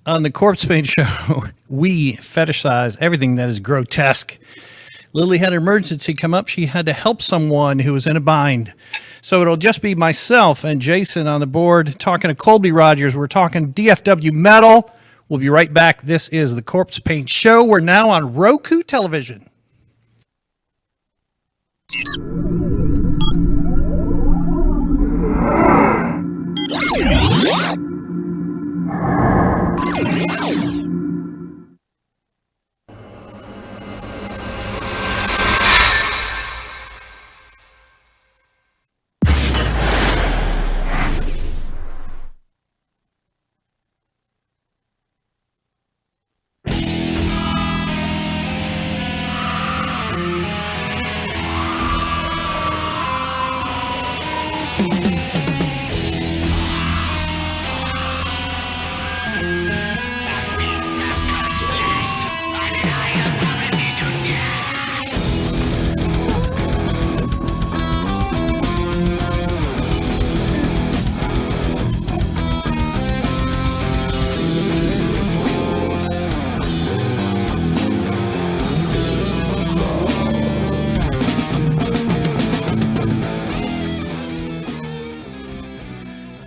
On the Corpsepaint show, we fetishize everything that is grotesque. Lily had an emergency come up. She had to help someone who was in a bind. So it'll just be myself and Jason on the board talking to Colby Rogers. We're talking DFW Metal. We'll be right back. This is the Corpsepaint show. We're now on Roku television.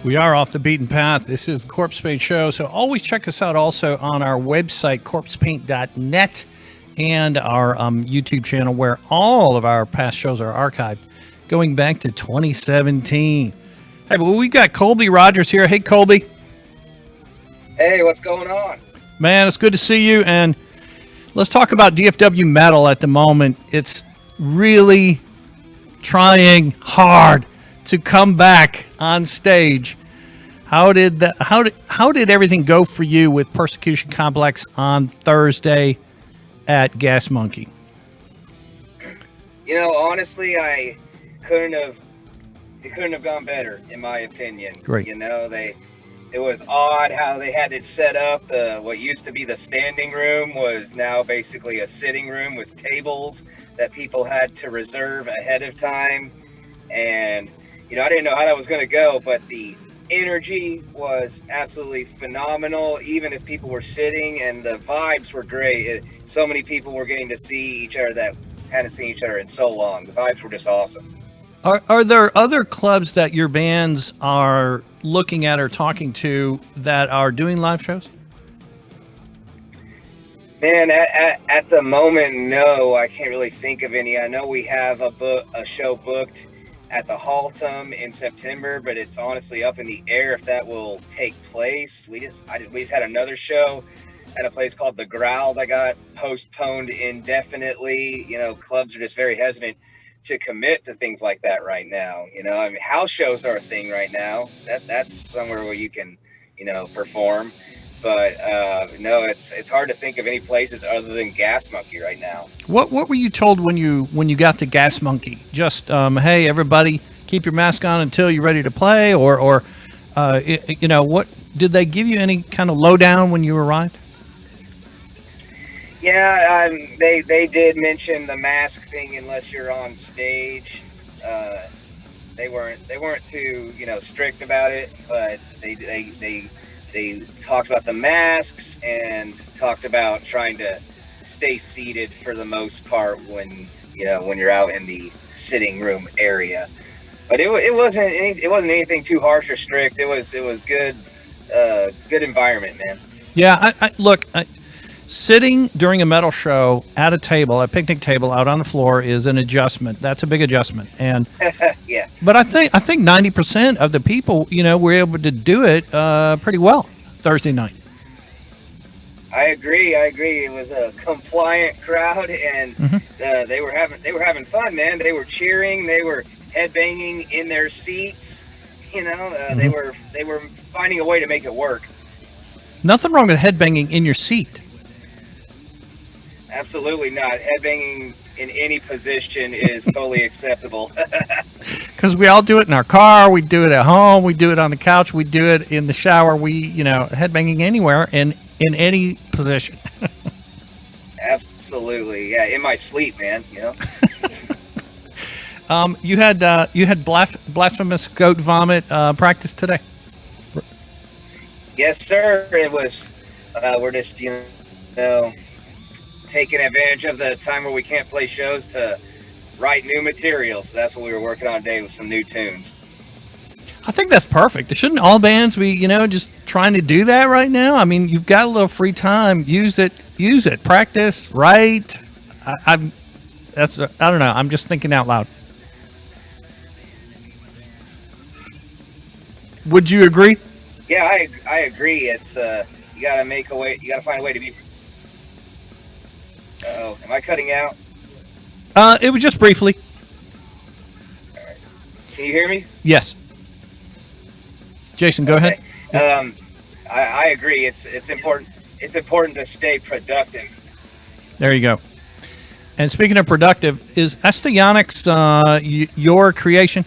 We are off the beaten path. This is the Corpsepaint show. So always check us out also on our website, corpsepaint.net, and our YouTube channel where all of our past shows are archived going back to 2017. Hey, well, we've got Colby Rogers here. Hey, Colby. Hey, what's going on? Man, it's good to see you. And let's talk about DFW Metal at the moment. It's really trying hard to come back on stage. How did everything go for you with Persecution Complex on Thursday at Gas Monkey? You know, honestly, it couldn't have gone better, in my opinion. Great. You know, it was odd how they had it set up. What used to be the standing room was now basically a sitting room with tables that people had to reserve ahead of time. And, you know, I didn't know how that was going to go, but the energy was absolutely phenomenal, even if people were sitting, and the vibes were great. So many people were getting to see each other that hadn't seen each other in so long. The vibes were just awesome. Are there other clubs that your bands are looking at or talking to that are doing live shows? Man, at the moment, no, I can't really think of any. I know we have a show booked at the Haltom in September, but it's honestly up in the air if that will take place. We just had another show at a place called The Growl that got postponed indefinitely. You know, clubs are just very hesitant to commit to things like that right now. You know, I mean, house shows are a thing right now. That's somewhere where you can, you know, perform. But no, it's hard to think of any places other than Gas Monkey right now. What were you told when you got to Gas Monkey? Just hey, everybody, keep your mask on until you're ready to play, or you know, what did they give you any kind of lowdown when you arrived? Yeah, they did mention the mask thing unless you're on stage. They weren't too, you know, strict about it, but they talked about the masks and talked about trying to stay seated for the most part when you're out in the sitting room area. But it wasn't anything too harsh or strict. It was good environment, man. Yeah, look, sitting during a metal show at a picnic table out on the floor is an adjustment. That's a big adjustment. And yeah. But I think 90% of the people, you know, were able to do it pretty well Thursday night. I agree. It was a compliant crowd, and they were having fun, man. They were cheering, they were headbanging in their seats. You know, they were finding a way to make it work. Nothing wrong with headbanging in your seat. Absolutely not. Headbanging in any position is totally acceptable. Because we all do it in our car, we do it at home, we do it on the couch, we do it in the shower. Headbanging anywhere in any position. Absolutely, yeah. In my sleep, man. You know. You had blasphemous goat vomit practice today. Yes, sir. It was We're just, know, taking advantage of the time where we can't play shows to write new material. So that's what we were working on today with some new tunes. I think that's perfect. Shouldn't all bands be, just trying to do that right now? I mean, you've got a little free time. Use it. Practice, write. I don't know. I'm just thinking out loud. Would you agree? Yeah, I agree. It's you gotta make a way. You gotta find a way to be. Oh, am I cutting out? It was just briefly. All right. Can you hear me? Yes. Jason, go ahead. I agree. It's important. It's important to stay productive. There you go. And speaking of productive, is Astyonics your creation?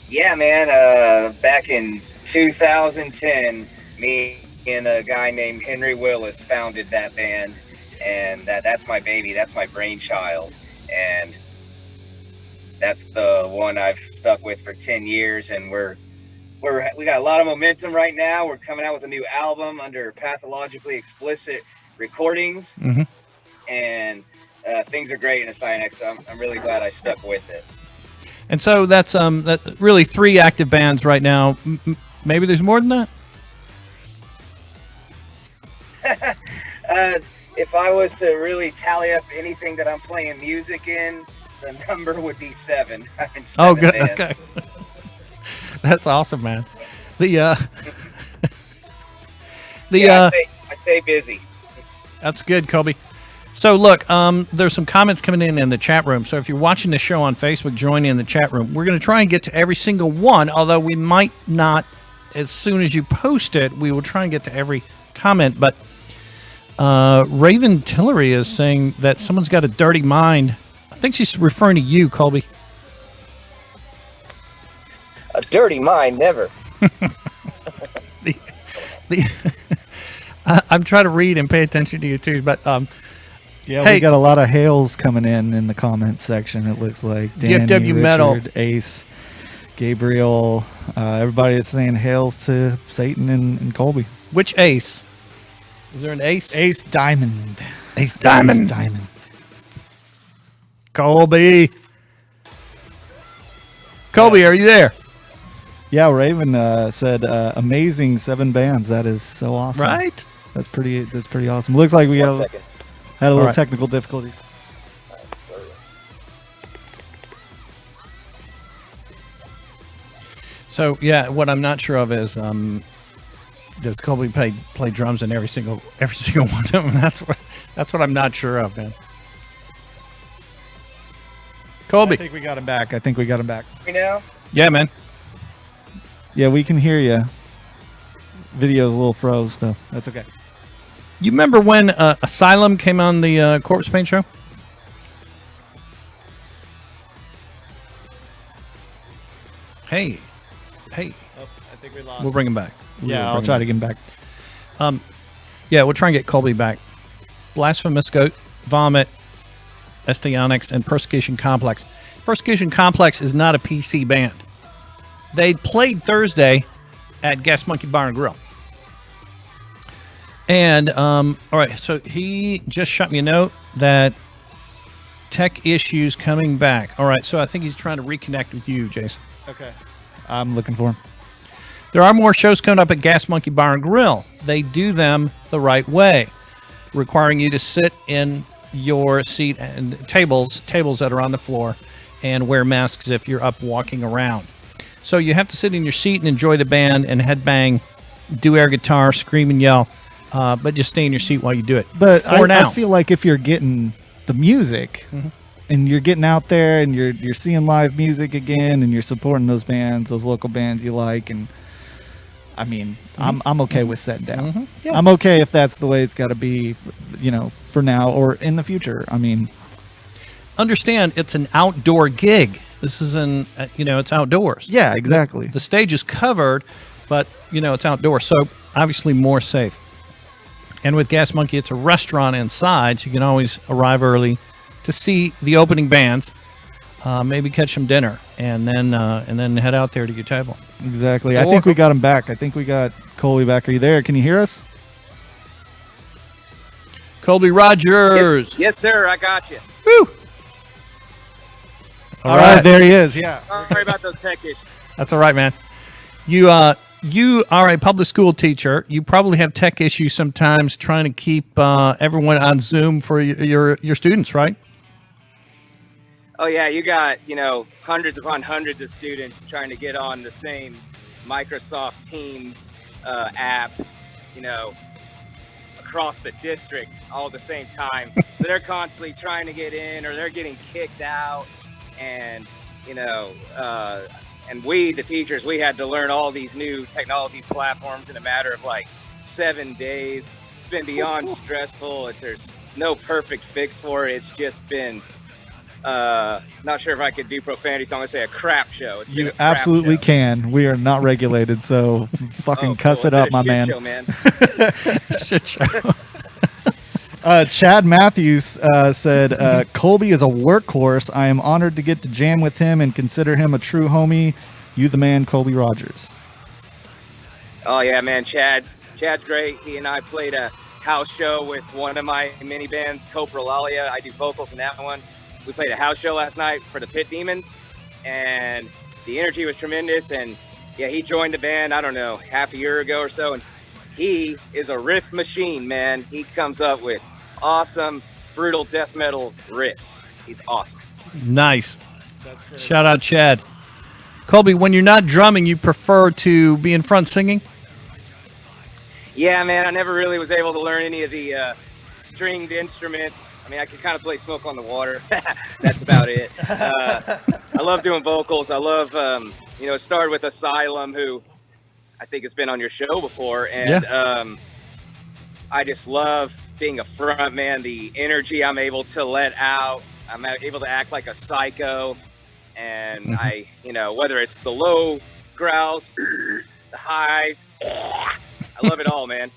Yeah, man. Back in 2010, me and a guy named Henry Willis founded that band, and that's my baby. That's my brainchild, and that's the one I've stuck with for 10 years. And we got a lot of momentum right now. We're coming out with a new album under Pathologically Explicit Recordings, and things are great in Astyonics. So I'm really glad I stuck with it. And so that's really 3 active bands right now. Maybe there's more than that. If I was to really tally up anything that I'm playing music in, the number would be 7. Oh, good. Bands. Okay. That's awesome, man. I stay busy. That's good, Colby. So look, there's some comments coming in the chat room. So if you're watching the show on Facebook, join in the chat room. We're going to try and get to every single one, although we might not. As soon as you post it, we will try and get to every comment. But Raven Tillery is saying that someone's got a dirty mind. I think she's referring to you, Colby. A dirty mind, never. I'm trying to read and pay attention to you too, but yeah, hey, we got a lot of hails coming in the comments section. It looks like Danny, DFW Richard, Metal, Ace, Gabriel, everybody is saying hails to Satan and Colby. Which Ace? Is there an Ace? Ace Diamond. Ace Diamond. Ace Diamond. Colby, are you there? Yeah, Raven said amazing 7 bands. That is so awesome. Right? That's pretty awesome. Looks like we had a little technical difficulties. So yeah, what I'm not sure of is does Colby play drums in every single one of them? That's what I'm not sure of, man. Colby, I think we got him back. You know? Yeah, man. Yeah, we can hear you. Video's a little froze, though. That's okay. You remember when Asylum came on the Corpsepaint show? Hey. Oh, I think we lost. We'll bring him back. I'll try to get him back. Yeah, we'll try and get Colby back. Blasphemous Goat, Vomit, Astyonics, and Persecution Complex. Persecution Complex is not a PC band. They played Thursday at Gas Monkey Bar and Grill. And, all right, so he just shot me a note that tech issues coming back. All right, so I think he's trying to reconnect with you, Jason. Okay. I'm looking for him. There are more shows coming up at Gas Monkey Bar and Grill. They do them the right way, requiring you to sit in your seat and tables that are on the floor, and wear masks if you're up walking around. So you have to sit in your seat and enjoy the band and headbang, do air guitar, scream and yell, but just stay in your seat while you do it. But I feel like if you're getting the music and you're getting out there and you're seeing live music again and you're supporting those bands, those local bands you like, and I mean, I'm okay with sitting down. Yeah. I'm okay if that's the way it's got to be, for now or in the future. I mean, understand it's an outdoor gig. This is it's outdoors. Yeah, exactly. The stage is covered, but it's outdoors, so obviously more safe. And with Gas Monkey, it's a restaurant inside, so you can always arrive early to see the opening bands, maybe catch some dinner, and then head out there to your table. Exactly. I think we got him back. I think we got Colby back. Are you there? Can you hear us? Colby Rogers. Yes, sir. I got you. Woo! All right, there he is. Yeah. Sorry about those tech issues. That's all right, man. You are a public school teacher. You probably have tech issues sometimes trying to keep everyone on Zoom for your students, right? Oh yeah, you got hundreds upon hundreds of students trying to get on the same Microsoft Teams app, across the district all at the same time. So they're constantly trying to get in, or they're getting kicked out, and and we, the teachers, we had to learn all these new technology platforms in a matter of like 7 days. It's been beyond stressful. There's no perfect fix for it. It's just been, not sure if I could do profanity, so I'm going to say a crap show. It's been You a crap absolutely show. can. We are not regulated, so fucking cuss cool. it up, It's a my shit man. show, man. Shit show. Chad Matthews said, Colby is a workhorse. I am honored to get to jam with him and consider him a true homie. You the man, Colby Rogers. Oh yeah, man, Chad's great. He and I played a house show with one of my mini bands, Coprolalia. I do vocals in that one. We played a house show last night for the Pit Demons, and the energy was tremendous. And yeah, he joined the band, I don't know, half a year ago or so, and he is a riff machine, man. He comes up with awesome, brutal death metal riffs. He's awesome. Nice. Shout out, Chad. Colby, when you're not drumming, you prefer to be in front singing? Yeah, man, I never really was able to learn any of the stringed instruments. I mean, I could kind of play Smoke on the Water. That's about it. I love doing vocals. I love, it started with Asylum, who I think has been on your show before. And I just love being a front man, the energy I'm able to let out. I'm able to act like a psycho. And I, whether it's the low growls, the highs, I love it all, man.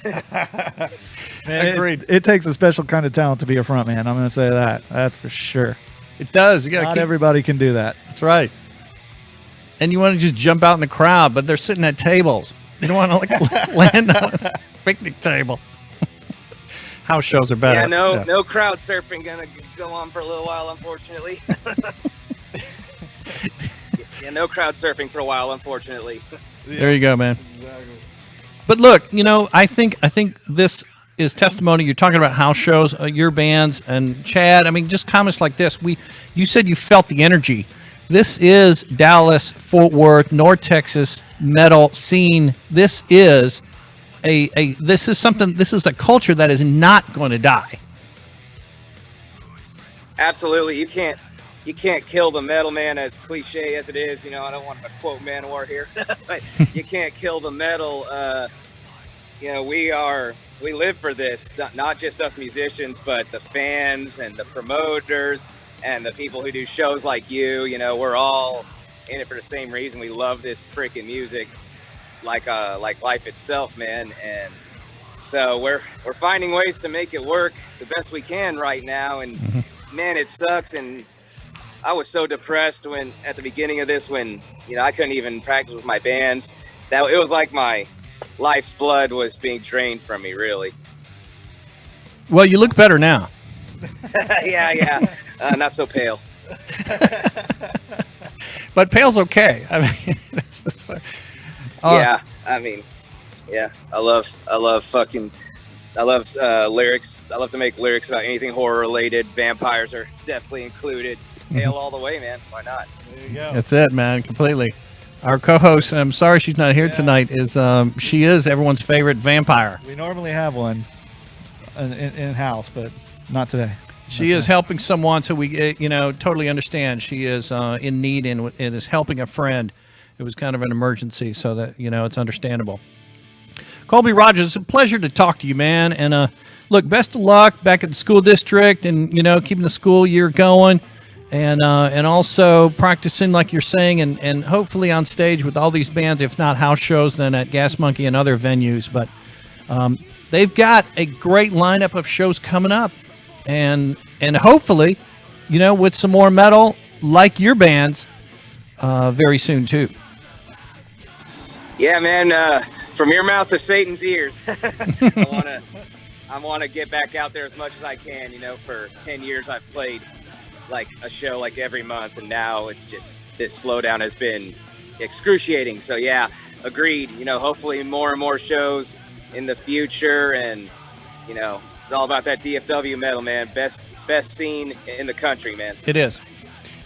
Man, Agreed. It takes a special kind of talent to be a front man. I'm going to say that. That's for sure. It does. You got to Not keep. everybody can do that. That's right. And you want to just jump out in the crowd, but they're sitting at tables. You don't want to land on a picnic table. House shows are better. Yeah, no crowd surfing gonna go on for a little while, unfortunately. Yeah, no crowd surfing for a while, unfortunately. There you go, man. But look, I think this is testimony. You're talking about house shows, your bands, and Chad. I mean, just comments like this. You said you felt the energy. This is Dallas, Fort Worth, North Texas metal scene. This is this is a culture that is not going to die. Absolutely, you can't kill the metal, man. As cliche as it is, I don't want to quote Manowar here, but you can't kill the metal. We live for this, not just us musicians, but the fans and the promoters and the people who do shows like you. We're all in it for the same reason. We love this freaking music, like life itself, man. And so we're finding ways to make it work the best we can right now. And man, it sucks. And I was so depressed at the beginning of this, when I couldn't even practice with my bands. That it was like my life's blood was being drained from me, really. Well, you look better now. yeah. Not so pale. But pale's okay. I mean, it's just Yeah, I mean, yeah. I love lyrics. I love to make lyrics about anything horror related. Vampires are definitely included. Pale all the way, man. Why not? There you go. That's it, man. Completely. Our co-host, I'm sorry she's not here tonight, is she is everyone's favorite vampire. We normally have one in-house, but not today. She is helping someone, so we totally understand. She is in need and is helping a friend. It was kind of an emergency, so that it's understandable. Colby Rogers, it's a pleasure to talk to you, man. And look, best of luck back at the school district, and keeping the school year going. And also practicing, like you're saying, and hopefully on stage with all these bands, if not house shows, then at Gas Monkey and other venues. But they've got a great lineup of shows coming up, and hopefully, with some more metal like your bands very soon too. Yeah, man. From your mouth to Satan's ears. I want to get back out there as much as I can. You know, for 10 years I've played like a show like every month, and now it's just this slowdown has been excruciating. So yeah, agreed. You know, hopefully more and more shows in the future, and you know, it's all about that DFW metal, man. Best scene in the country, man. It is,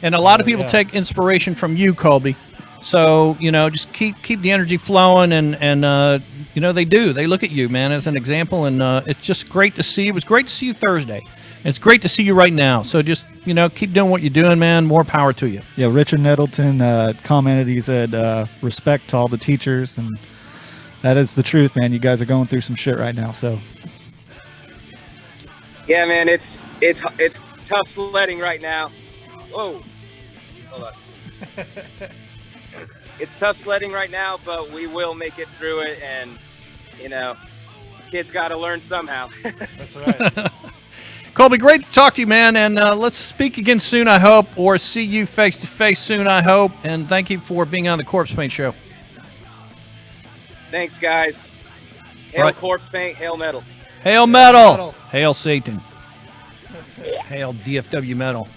and a lot of people take inspiration from you, Colby. So you know, just keep the energy flowing, and you know they do. They look at you, man, as an example, and it's just great to see. It was great to see you Thursday. And it's great to see you right now. So just you know, keep doing what you're doing, man. More power to you. Yeah, Richard Nettleton commented. He said, "Respect to all the teachers," and that is the truth, man. You guys are going through some shit right now, so. Yeah, man, it's tough sledding right now. Whoa, hold on. It's tough sledding right now, but we will make it through it, and you know, kids got to learn somehow. That's right. Colby, great to talk to you, man, and let's speak again soon, I hope, or see you face to face soon, I hope. And thank you for being on the Corpsepaint show. Thanks, guys. Hail Right. Corpsepaint, hail metal. Hail metal! Hail Satan! Hail DFW Metal!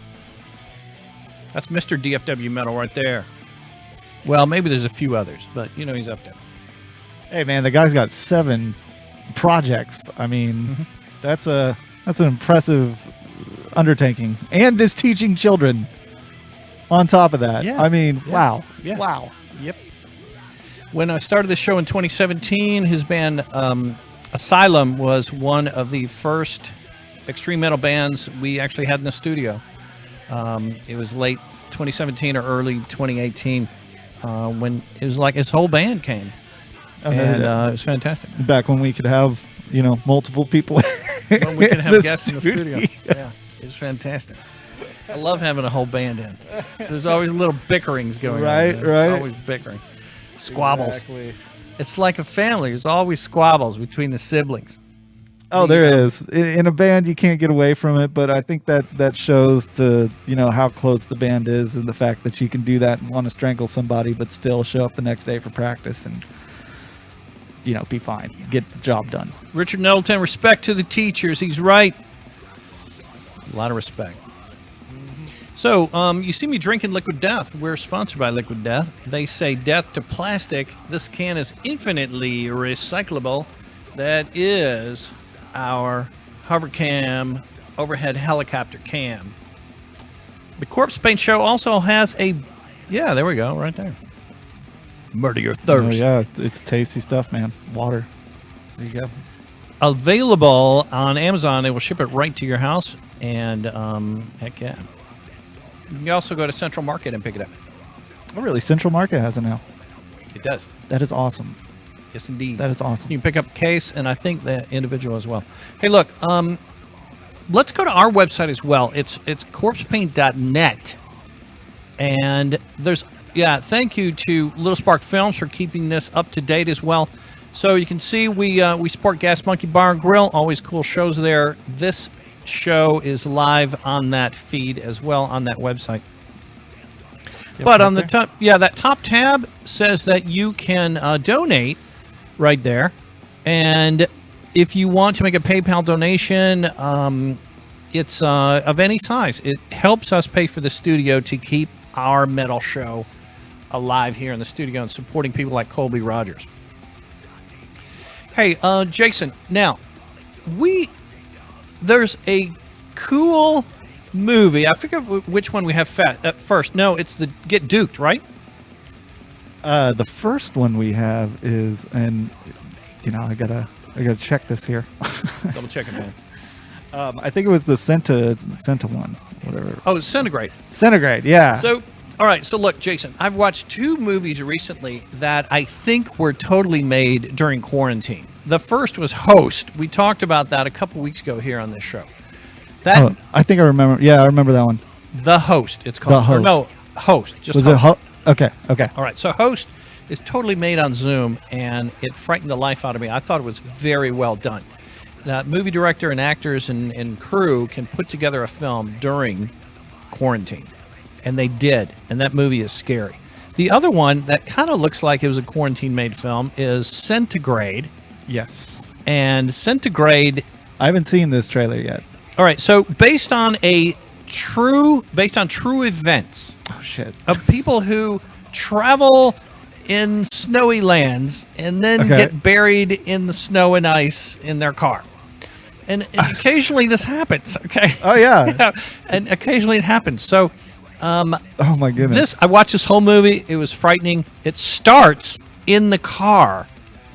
That's Mr. DFW Metal right there. Well, maybe there's a few others, but you know he's up there. Hey, man, the guy's got 7 projects. I mean, that's an impressive undertaking, and is teaching children on top of that. Yeah. I mean, Yeah. wow. Yeah. Wow. Yep. When I started the show in 2017, his band Asylum was one of the first extreme metal bands we actually had in the studio. It was late 2017 or early 2018 when it was like his whole band came. And it was fantastic. Back when we could have, you know, multiple people. When we could have the guests in the studio. Yeah, it was fantastic. I love having a whole band in. There's always little bickerings going Right, on. right. There's always bickering. Squabbles. Exactly. It's like a family. There's always squabbles between the siblings. Oh, there is. In a band, you can't get away from it, but I think that shows to, you know, how close the band is, and the fact that you can do that and want to strangle somebody, but still show up the next day for practice and, you know, be fine. Get the job done. Richard Nettleton, respect to the teachers. He's right. A lot of respect. So, you see me drinking Liquid Death. We're sponsored by Liquid Death. They say death to plastic. This can is infinitely recyclable. That is our hovercam overhead helicopter cam. The Corpsepaint show also has a, yeah, there we go, right there. Murder your thirst. Oh, yeah, it's tasty stuff, man. Water. There you go. Available on Amazon. They will ship it right to your house. And, heck yeah. You can also go to Central Market and pick it up. Oh, really? Central Market has it now. It does. That is awesome. Yes, indeed. That is awesome. You can pick up a case, and I think the individual as well. Hey, look, let's go to our website as well. It's corpsepaint.net. And there's, yeah, thank you to Little Spark Films for keeping this up to date as well. So you can see we support Gas Monkey Bar and Grill. Always cool shows there. This show is live on that feed as well on that website. But on the top, yeah, that top tab says that you can donate right there. And if you want to make a PayPal donation, it's of any size. It helps us pay for the studio to keep our metal show alive here in the studio and supporting people like Colby Rogers. Hey, Jason, now, there's a cool movie. I forget which one we have at first. No, it's the Get Duked, right? The first one we have is, and you know, I gotta check this here. Double check it, man. I think it was the Senta one, whatever. Oh, it's Centigrade. Centigrade, yeah. So, all right. So, look, Jason, I've watched 2 movies recently that I think were totally made during quarantine. The first was Host. We talked about that a couple weeks ago here on this show. That I think I remember. Yeah, I remember that one. The Host. It's called. The Host. Or no, Host. Just Was Host. it? Okay. All right. So, Host is totally made on Zoom, and it frightened the life out of me. I thought it was very well done. That movie director and actors and crew can put together a film during quarantine. And they did. And that movie is scary. The other one that kind of looks like it was a quarantine-made film is Centigrade. Yes. And Centigrade... I haven't seen this trailer yet. All right, so based on true events... Oh, shit. Of people who travel in snowy lands and then get buried in the snow and ice in their car. And occasionally this happens, okay? Oh, yeah. And occasionally it happens. So... oh my goodness! I watched this whole movie. It was frightening. It starts in the car.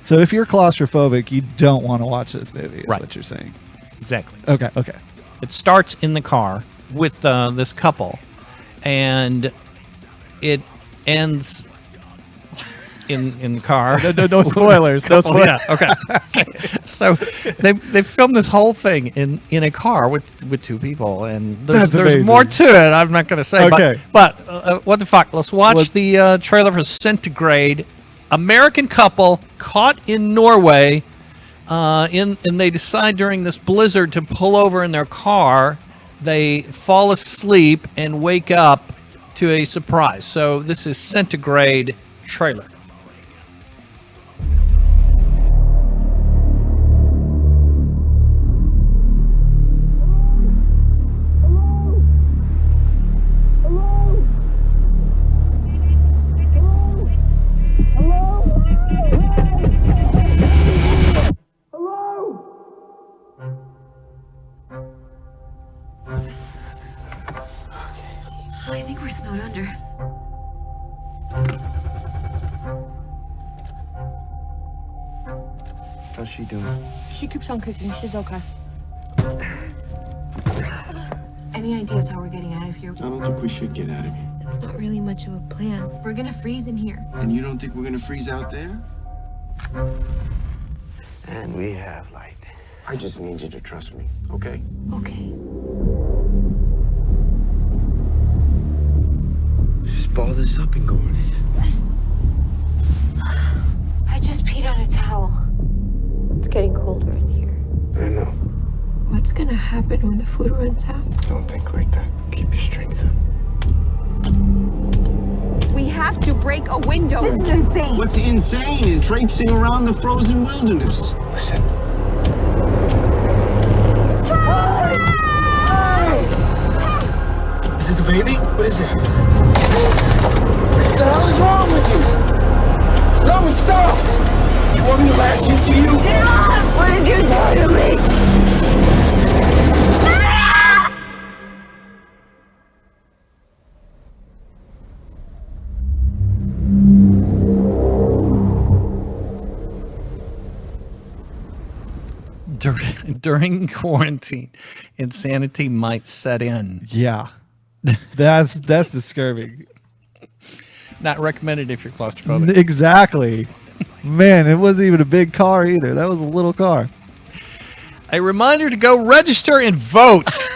So if you're claustrophobic, you don't want to watch this movie. Is what you're saying? Exactly. Okay. It starts in the car with this couple, and it ends in the car. No spoilers. No spoilers. Yeah. Okay. So they filmed this whole thing in a car with two people, and there's more to it. I'm not going to say. Okay. But what the fuck? Let's watch the trailer for Centigrade. American couple caught in Norway, and they decide during this blizzard to pull over in their car. They fall asleep and wake up to a surprise. So this is Centigrade trailer. I think we're snowed under. How's she doing? She keeps on cooking. She's okay. Any ideas how we're getting out of here? I don't think we should get out of here. It's not really much of a plan. We're gonna freeze in here. And you don't think we're gonna freeze out there? And we have light. I just need you to trust me, okay? Okay. Just ball this up and go on it. I just peed on a towel. It's getting colder in here. I know. What's gonna happen when the food runs out? Don't think like that. Keep your strength up. We have to break a window. This is insane. What's insane is traipsing around the frozen wilderness. Listen. Is it the baby? What is it? What the hell is wrong with you? Let me stop! You want me to lash into you? Get off! What did you do to me? During quarantine, insanity might set in. Yeah, that's disturbing. Not recommended if you're claustrophobic. Exactly. Man, it wasn't even a big car either. That was a little car. A reminder to go register and vote.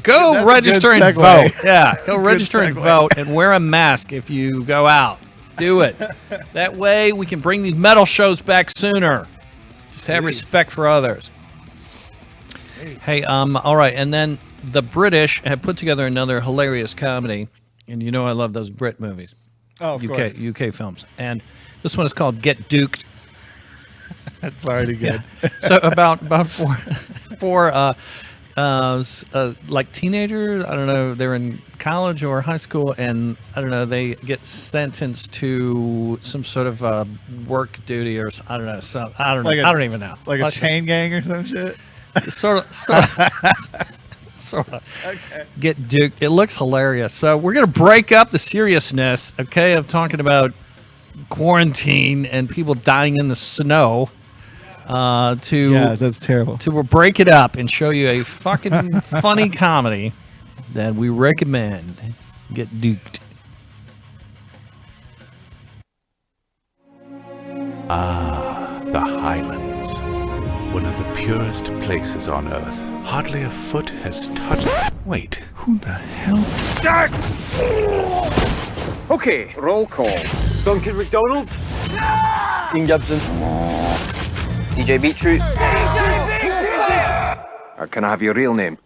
Go That's register a good and segue. vote. Yeah, go Good register and segue. vote and wear a mask if you go out. Do it. That way we can bring these metal shows back sooner. Just have respect for others. Hey, all right, and then the British have put together another hilarious comedy, and you know I love those Brit movies. Oh, of course. UK films. And this one is called Get Duked. That's already good. Yeah. So about four like teenagers, I don't know, they're in college or high school, and I don't know, they get sentenced to some sort of work duty or I don't know, so I don't even know. Like a chain gang or some shit. Sort of. Okay. Get duked. It looks hilarious. So we're gonna break up the seriousness, okay, of talking about quarantine and people dying in the snow. Yeah, that's terrible. To break it up and show you a fucking funny comedy that we recommend. Get duked. Ah, the Highlands. One of the purest places on Earth. Hardly a foot has touched... Wait, who the hell... Okay, roll call. Duncan McDonald? Dean Gibson? DJ Beetroot? Or can I have your real name?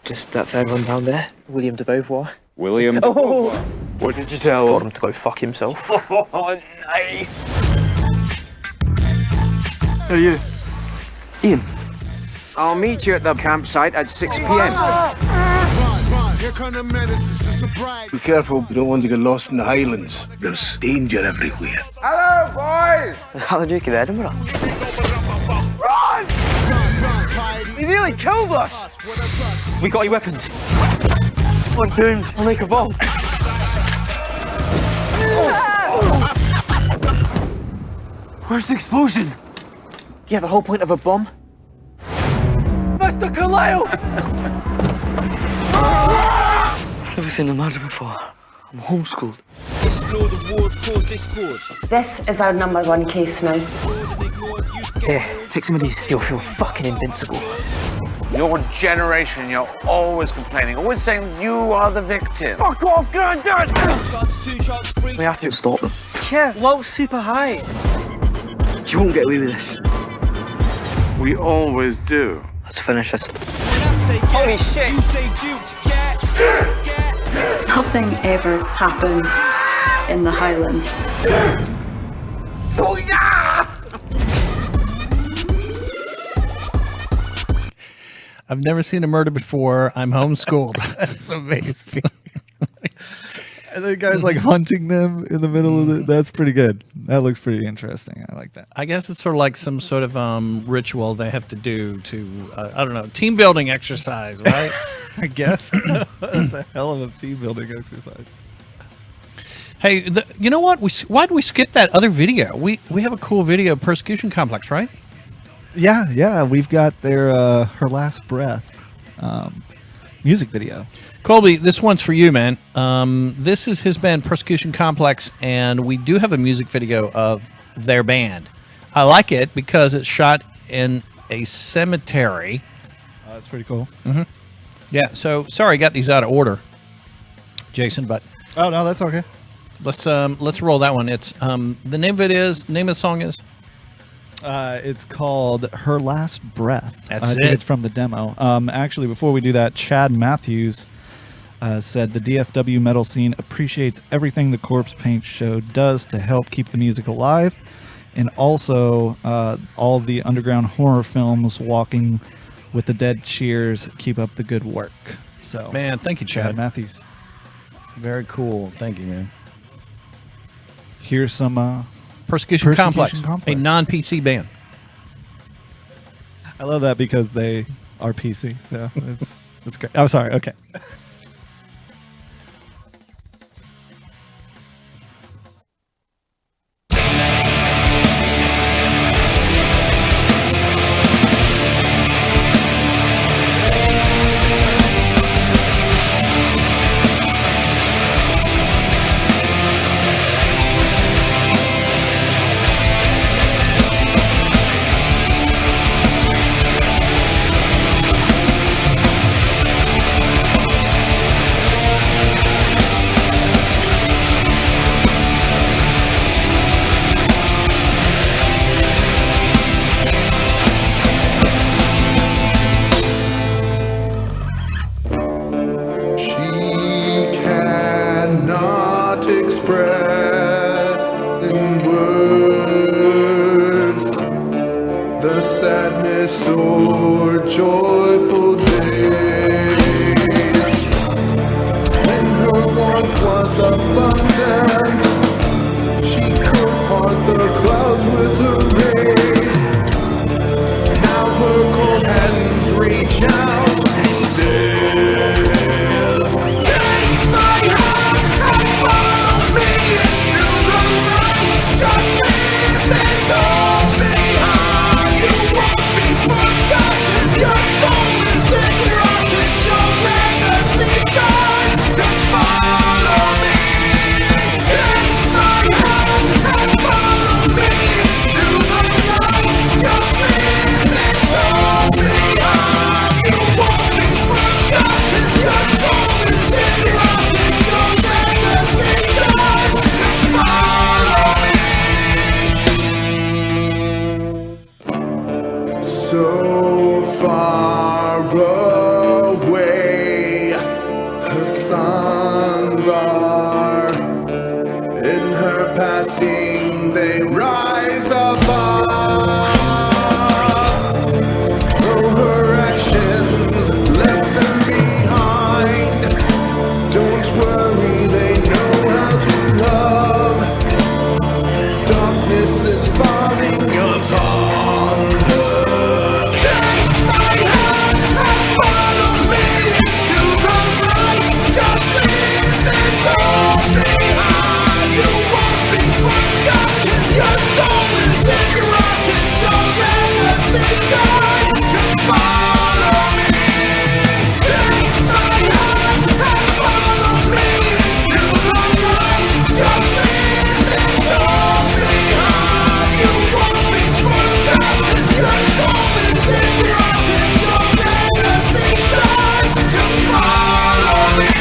Just that third one down there. William de Beauvoir. William de Oh! What did you tell Told him to go fuck himself. Oh, nice. Who are you? Ian. I'll meet you at the campsite at 6 p.m. Be careful, you don't want to get lost in the Highlands. There's danger everywhere. Hello, boys! Is that the Duke of Edinburgh? Run! He nearly killed us! We got your weapons. I'm doomed. I'll make a bomb. Where's the explosion? Yeah, the whole point of a bomb. Mr. Kaleo! I've never seen a murder before. I'm homeschooled. This is our #1 case now. Here, take some of these. You'll feel fucking invincible. Your generation, you're always complaining, always saying you are the victim. Fuck off, Granddad! We have to stop them. Yeah, low, super high. You won't get away with this. We always do. Let's finish this. Holy shit! Nothing ever happens in the Highlands. Oh, yeah! I've never seen a murder before. I'm homeschooled. That's amazing. And the guy's like hunting them in the middle of it. That's pretty good. That looks pretty interesting. I like that. I guess it's sort of like some sort of ritual they have to do to, I don't know, team building exercise, right? I guess. That's a hell of a team building exercise. Hey, you know what? Why'd we skip that other video? We have a cool video, Persecution Complex, right? Yeah. We've got their Her Last Breath music video. Colby, this one's for you, man. This is his band, Persecution Complex, and we do have a music video of their band. I like it because it's shot in a cemetery. Oh, that's pretty cool. Mm-hmm. Yeah, so sorry I got these out of order, Jason, but oh no, that's okay. Let's roll that one. It's the name of the song is it's called Her Last Breath. That's I think it. it's from the demo. Actually, before we do that, Chad Matthews said the DFW metal scene appreciates everything the Corpsepaint show does to help keep the music alive, and also all the underground horror films, Walking with the Dead cheers, keep up the good work. So, man, thank you, Chad Matthews. Very cool. Thank you, man. Here's some Persecution Complex, a non-PC band. I love that because they are PC, so it's great. Oh, sorry. Okay. Express in words the sadness or joyful days when her warmth was abundant. She could part the clouds with her rays. Now her cold hands reach out and says, "Take my hand and follow me into the light. Just leave it all behind. You won't be forgotten. Your soul is enrotted. Your legacy shines. Just follow me." star. In her passing, they rise above. Though her actions left them behind, don't worry, they know how to love. Darkness is falling upon her. Take my hand and follow me into the light. Just leave it all behind. You won't be forgotten. Your soul is enrotted. Your legacy shines. Just follow me. Take my hand and follow me into the light. Just leave it all behind. You won't be forgotten. Your soul is enrotted. Your legacy shines. Just follow me.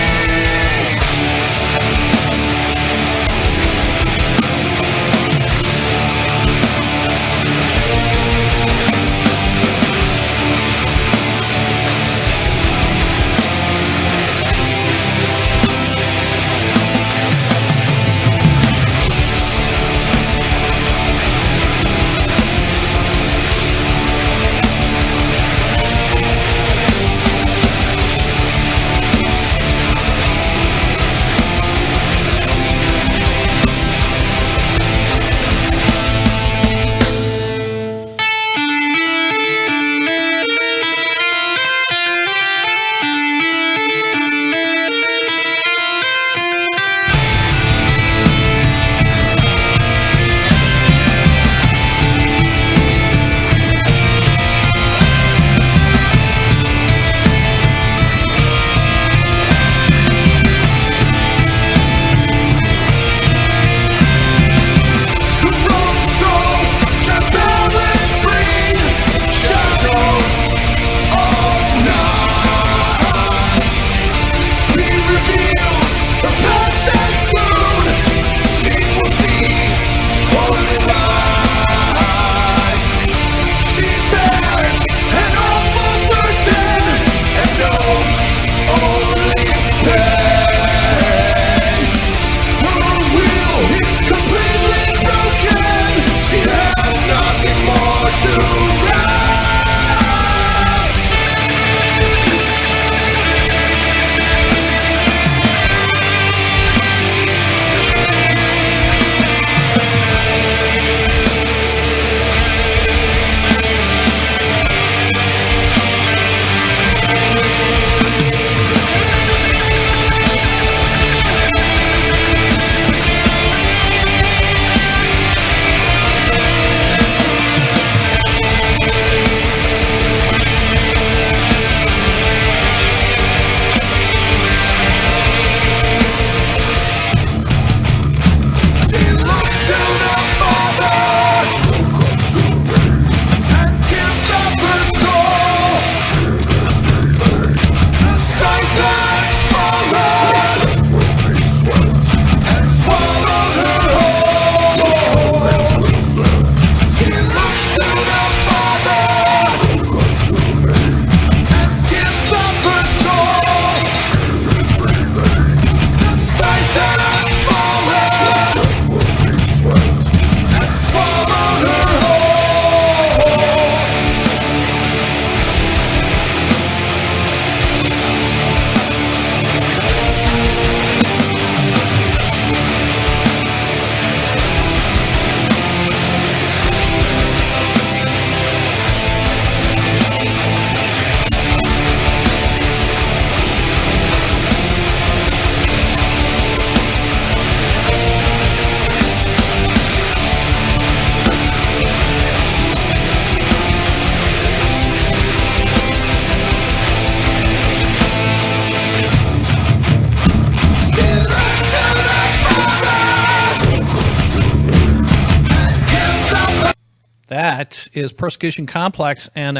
That is Persecution Complex, and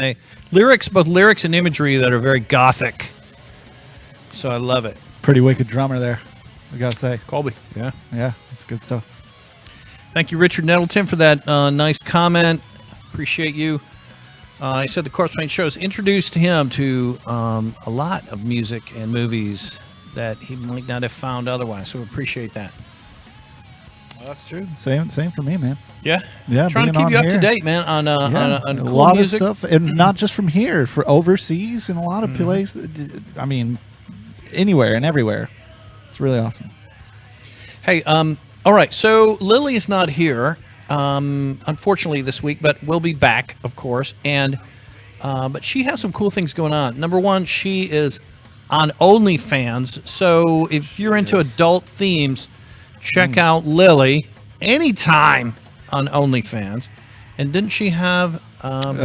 both lyrics and imagery that are very gothic. So I love it. Pretty wicked drummer there, I gotta say. Colby, yeah. Yeah, that's good stuff. Thank you, Richard Nettleton, for that nice comment. Appreciate you. He said the Corpsepaint shows introduced him to a lot of music and movies that he might not have found otherwise. So we appreciate that. That's true. Same for me, man. Yeah, Yeah, trying to being keep you on up to here. date, man, on A cool lot music. of stuff, and not just from here, for overseas and a lot of places. I mean, anywhere and everywhere. It's really awesome. Hey, all right. So Lily is not here, unfortunately, this week, but we'll be back, of course. And but she has some cool things going on. Number one, she is on OnlyFans. So if you're into adult themes, check out Lily anytime on OnlyFans. And didn't she have?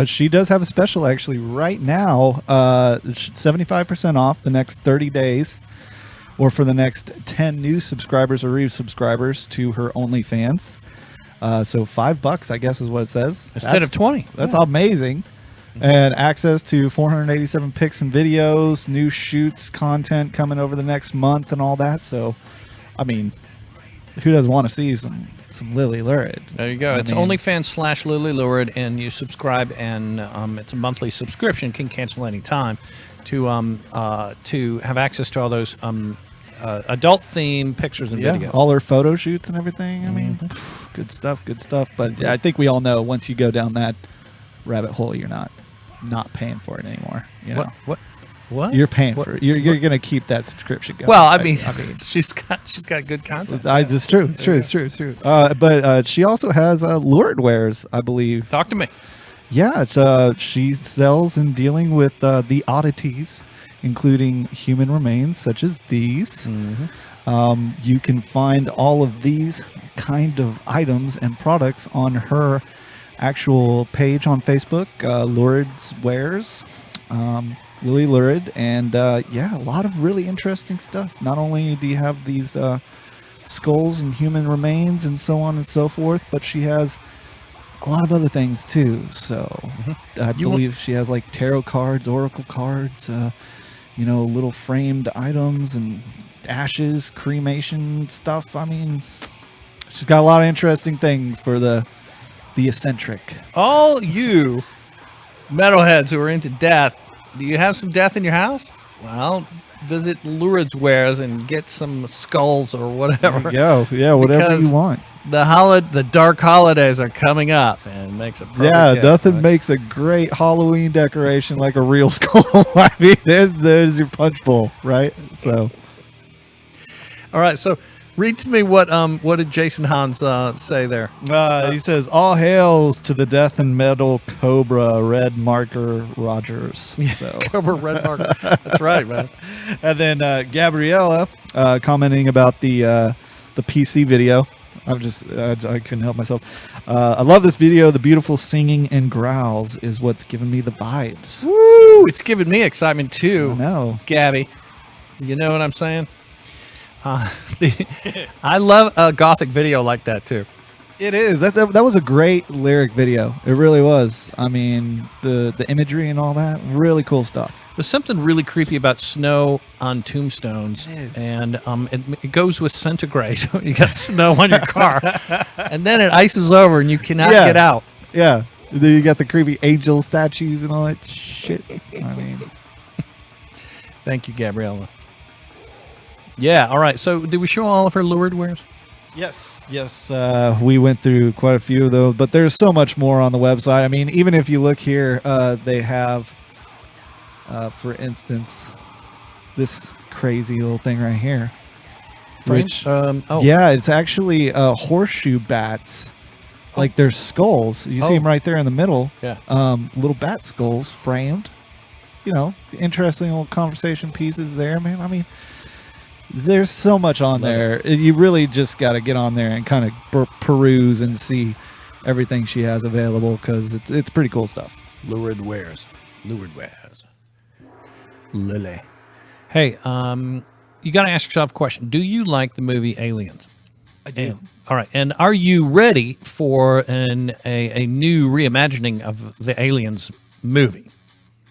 She does have a special actually right now. 75% off the next 30 days, or for the next 10 new subscribers or resubscribers to her OnlyFans. So $5, I guess, is what it says. Instead of 20. That's amazing. And access to 487 pics and videos, new shoots, content coming over the next month, and all that. So, I mean, who doesn't want to see some Lily Lurid? There you go. It's OnlyFans/Lily Lurid, and you subscribe, and it's a monthly subscription. Can cancel any time to have access to all those adult theme pictures and videos. All her photo shoots and everything. I mean, good stuff. But I think we all know once you go down that rabbit hole, you're not paying for it anymore. You know? What? You're paying for it. You're gonna keep that subscription going. Well, I mean, she's got good content. It's true. It's true. But she also has Lurid wares, I believe. Talk to me. Yeah, it's she sells and dealing with the oddities, including human remains such as these. You can find all of these kind of items and products on her actual page on Facebook, Lurid's Wares, Lily Lurid, and a lot of really interesting stuff. Not only do you have these skulls and human remains and so on and so forth, but she has a lot of other things too. So I believe she has like tarot cards, oracle cards, little framed items and ashes, cremation stuff. I mean, she's got a lot of interesting things for the eccentric. All you metalheads who are into death, do you have some death in your house? Well, visit Lurid's Wares and get some skulls or whatever. There you go. Yeah, whatever you want. The dark holidays are coming up, and it makes a perfect gift, nothing right? makes a great Halloween decoration like a real skull. I mean, there's your punch bowl, right? So, all right. So, read to me what did Jason Hans say there? He says, "All hails to the death and metal Cobra Red Marker Rogers." So. Cobra Red Marker. That's right, man. And then Gabriella commenting about the PC video. I couldn't help myself. I love this video. The beautiful singing and growls is what's giving me the vibes. Woo! It's giving me excitement too. I know, Gabby. You know what I'm saying? I love a gothic video like that too. It is. That was a great lyric video. It really was. I mean, the imagery and all that, really cool stuff. There's something really creepy about snow on tombstones, and it goes with centigrade. You got snow on your car, and then it ices over, and you cannot get out. Yeah. Then you got the creepy angel statues and all that shit. I mean, thank you, Gabriella. Yeah. All right. So, did we show all of her Lurid wares? Yes. We went through quite a few of those, but there's so much more on the website. I mean, even if you look here, they have, for instance, this crazy little thing right here. Which, yeah, it's actually horseshoe bats. Like their skulls. You see them right there in the middle. Yeah. Little bat skulls framed. Interesting little conversation pieces there, man. I mean, there's so much on there. You really just got to get on there and kind of peruse and see everything she has available, because it's pretty cool stuff. Lurid wares. Lily. Hey, you got to ask yourself a question. Do you like the movie Aliens? I do. All right. And are you ready for a new reimagining of the Aliens movie?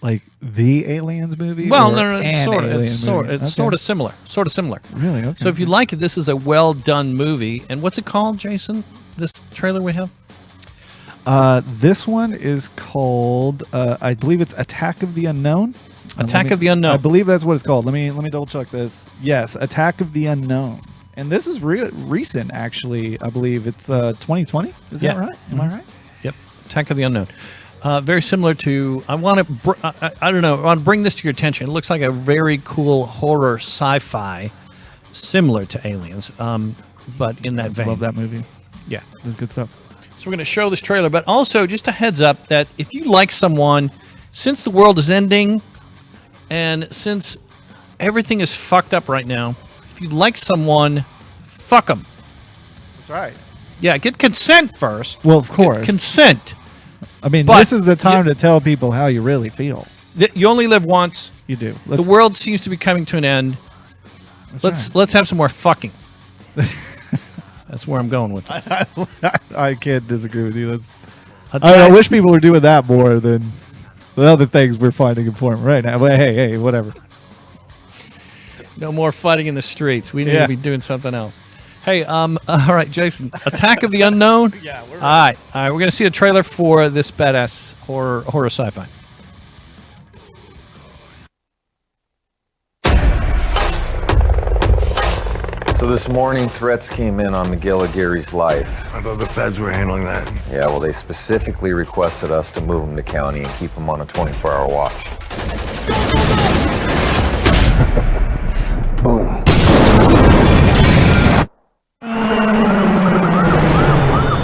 Like the Aliens movie? Well, no, it's sort of similar. Really? Okay. So if you like it, this is a well done movie. And what's it called, Jason? This trailer we have? This one is called, I believe it's Attack of the Unknown. Attack of the Unknown. I believe that's what it's called. Let me double check this. Yes, Attack of the Unknown. And this is recent, actually. I believe it's 2020. Is that right? Am I right? Yep. Attack of the Unknown. Very similar to. I want to. I don't know. I want to bring this to your attention. It looks like a very cool horror sci-fi, similar to Aliens, but in that vein. Love that movie. Yeah, that's good stuff. So we're going to show this trailer, but also just a heads up that if you like someone, since the world is ending, and since everything is fucked up right now, if you like someone, fuck them. That's right. Yeah, get consent first. Well, of course. Get consent. I mean, But this is the time to tell people how you really feel. You only live once. You do. The world seems to be coming to an end. Let's have some more fucking. That's where I'm going with this. I can't disagree with you. I wish people were doing that more than the other things we're finding important right now. But hey, whatever. No more fighting in the streets. We need to be doing something else. Hey, all right, Jason. Attack of the Unknown. Yeah, all right. We're gonna see a trailer for this badass horror sci-fi. So this morning, threats came in on Miguel Aguirre's life. I thought the feds were handling that. Yeah, well, they specifically requested us to move him to county and keep him on a 24-hour watch. Boom. What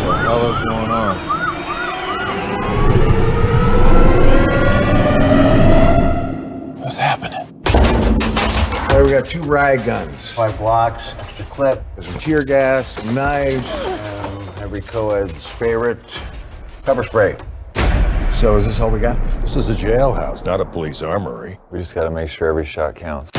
the hell is going on? What's happening? All right, we got 2 riot guns, 5 blocks, extra clip, there's some tear gas, some knives, every co-ed's favorite, pepper spray. So is this all we got? This is a jailhouse, not a police armory. We just gotta make sure every shot counts.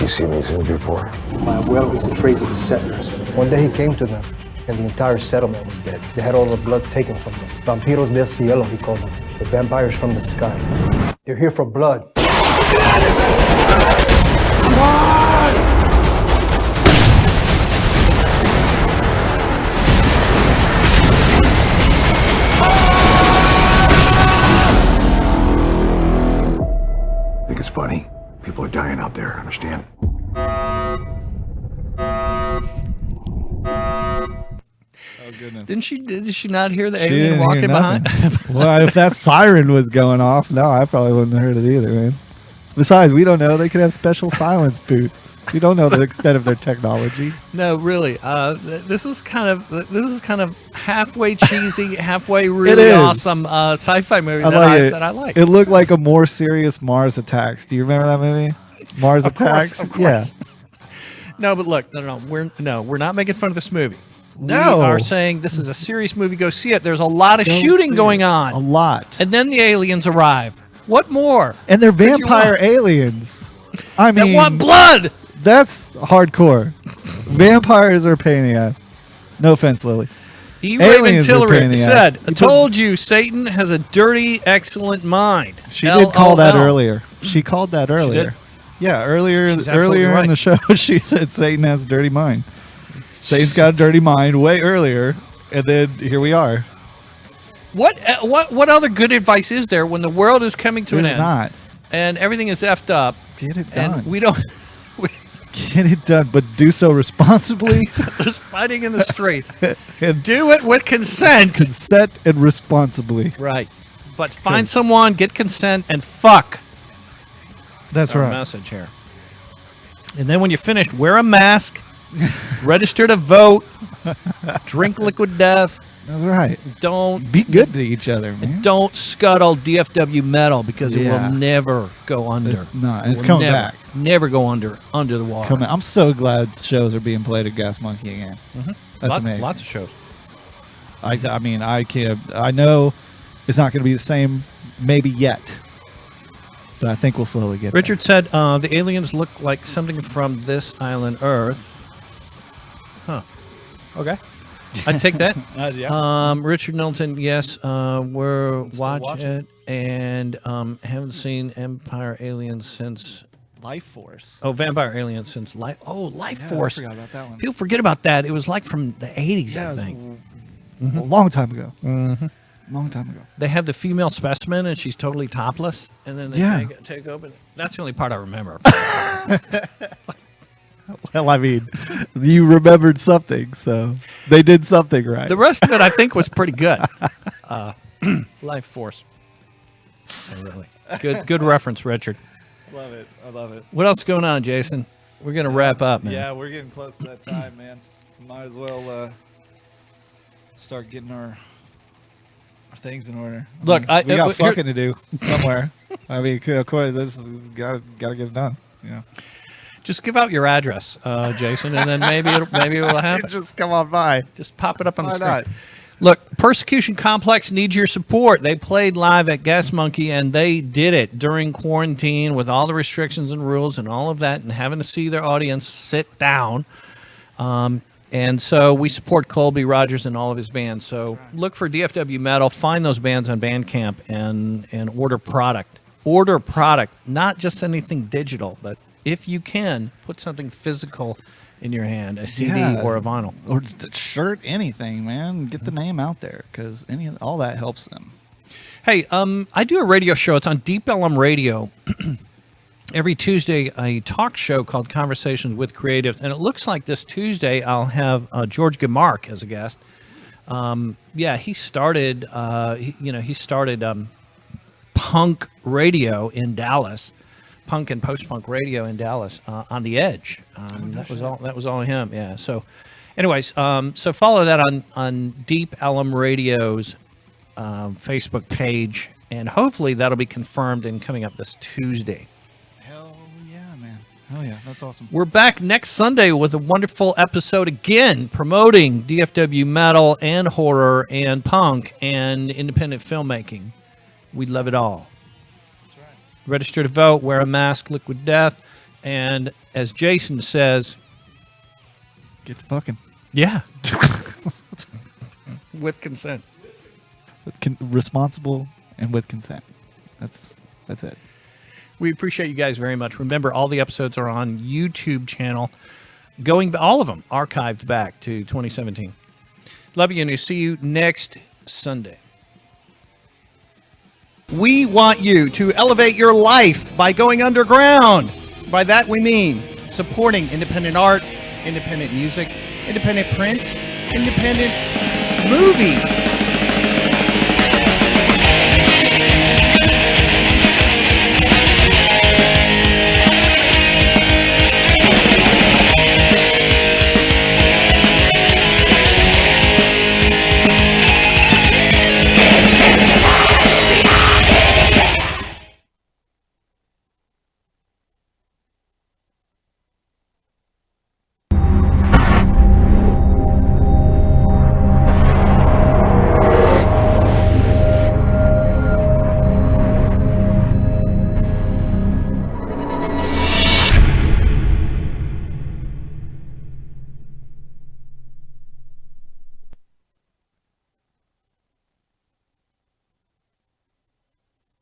You seen these things before? My abuelo used to trade with the settlers. One day he came to them, and the entire settlement was dead. They had all the blood taken from them. Vampiros del cielo, he called them. The vampires from the sky. They're here for blood. I think it's funny. People are dying out there, understand? Oh goodness! Did she not hear the alien walking behind? Well, if that siren was going off, no, I probably wouldn't have heard it either, man. Besides, we don't know. They could have special silence boots. We don't know the extent of their technology. No, really. This is kind of halfway cheesy, halfway really awesome sci-fi movie that I like. It looked like a more serious Mars Attacks. Do you remember that movie? Mars Attacks. Of course. Yeah. No, but look, no, we're not making fun of this movie. No. We are saying this is a serious movie. Go see it. There's a lot of shooting going on. A lot. And then the aliens arrive. What more? And they're vampire aliens. I mean, they want blood. That's hardcore. Vampires are a pain in the ass. No offense, Lily. Raven Tillery said, I told you Satan has a dirty, excellent mind. She did call that earlier. She called that earlier. Yeah, earlier in the show, she said Satan has a dirty mind. Satan's got a dirty mind way earlier, and then here we are. What other good advice is there when the world is coming to an end? Not. And everything is effed up. Get it done. And we don't... Get it done, but do so responsibly. There's fighting in the streets. Do it with consent. Consent and responsibly. Right. But find someone, get consent, and fuck. That's our right. message here. And then when you're finished, wear a mask, register to vote, drink liquid death. That's right. Don't be good to each other, man. Don't scuttle DFW Metal because it will never go under. It's not. It's coming back. Never go under the water. I'm so glad shows are being played at Gas Monkey again. That's amazing. Lots of shows. I mean, I know it's not going to be the same, maybe yet, but I think we'll slowly get Richard said the aliens look like something from this island Earth. Huh. Okay. I'd take that. Richard Nelson, yes, we're watching it and haven't seen Empire Aliens since Life Force. Oh, Vampire Aliens since Life Force. I forgot about that one. People forget about that. It was like from the 80s, I think. A long time ago. Long time ago. They have the female specimen, and she's totally topless, and then they take open. That's the only part I remember. Well, I mean, you remembered something, so they did something right. The rest of it, I think, was pretty good. Life Force. Oh, really good reference, Richard. Love it. I love it. What else is going on, Jason? We're gonna wrap up, man. Yeah, we're getting close to that time, man. Might as well start getting our things in order. Look, we got fucking to do somewhere. I mean, of course, this got to get it done. Yeah. Just give out your address, Jason, and then maybe it'll happen. Just come on by. Just pop it up on the Why screen. not? Look, Persecution Complex needs your support. They played live at Gas Monkey, and they did it during quarantine with all the restrictions and rules and all of that, and having to see their audience sit down. And so we support Colby Rogers and all of his bands. So look for DFW Metal. Find those bands on Bandcamp and order product. Order product, not just anything digital, but if you can, put something physical in your hand, a CD or a vinyl. Or a shirt, anything, man. Get the name out there because all that helps them. Hey, I do a radio show. It's on Deep Ellum Radio. Every Tuesday, a talk show called Conversations with Creatives. And it looks like this Tuesday I'll have George Gamark as a guest. He started, he started punk radio in Dallas. Punk and post-punk radio in Dallas on the Edge. That was all him. Yeah. So, anyways, so follow that on Deep Ellum Radio's Facebook page, and hopefully that'll be confirmed and coming up this Tuesday. Hell yeah, man. Hell yeah, that's awesome. We're back next Sunday with a wonderful episode again, promoting DFW metal and horror and punk and independent filmmaking. We love it all. Register to vote, wear a mask, liquid death, and as Jason says, get to fucking. Yeah. With consent. Responsible and with consent. That's it. We appreciate you guys very much. Remember, all the episodes are on YouTube channel, all of them archived back to 2017. Love you, and we'll see you next Sunday. We want you to elevate your life by going underground. By that we mean supporting independent art, independent music, independent print, independent movies.